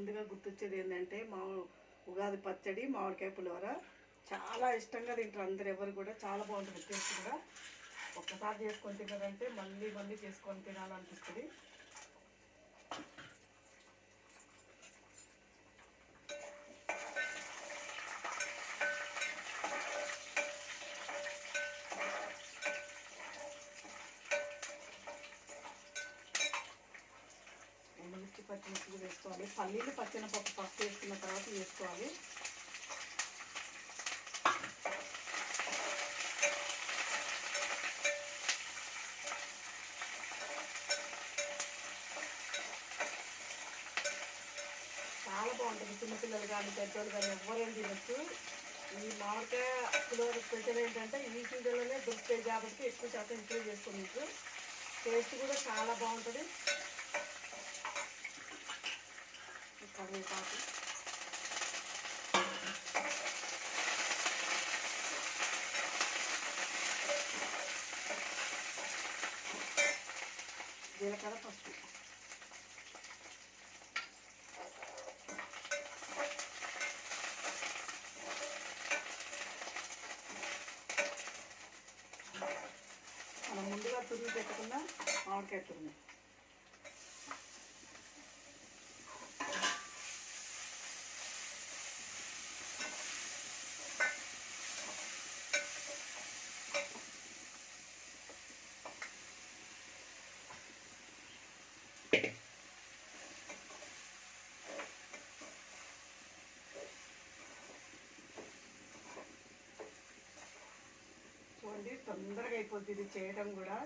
ముందుగా గుర్తొచ్చేది ఏంటంటే ఉగాది పచ్చడి, మామిడికాయ పులిహోర చాలా ఇష్టంగా తింటారు అందరు. ఎవరు కూడా చాలా బాగుంటుంది టేస్ట్ కూడా. ఒక్కసారి చేసుకొని తిన్నారంటే మళ్ళీ మళ్ళీ చేసుకొని తినాలనిపిస్తుంది. ఎండుమిర్చి పచ్చిమిర్చి వేసుకోవాలి. పల్లీలు పచ్చెనపప్పు ఫస్ట్ వేసుకున్న తర్వాత వేసుకోవాలి. చాలా బాగుంటుంది. చిన్నపిల్లలు కానీ పెద్దోళ్ళు కానీ ఎవరైనా తినచ్చు. ఈ మామిడికాయ పులిహోర స్పెషల్ ఏంటంటే ఈ సీజన్లోనే దొరుకుతాయి కాబట్టి ఎక్కువ శాతం ఇంట్లో చేసుకుని టేస్ట్ కూడా చాలా బాగుంటుంది. కరివేపాకు, జీలకర్ర, పసుపు. మనం ముందుగా తురిమి పెట్టుకున్న మామిడికాయ తురిమి చూడండి, తొందరగా అయిపోతుంది ఇది చేయడం కూడా.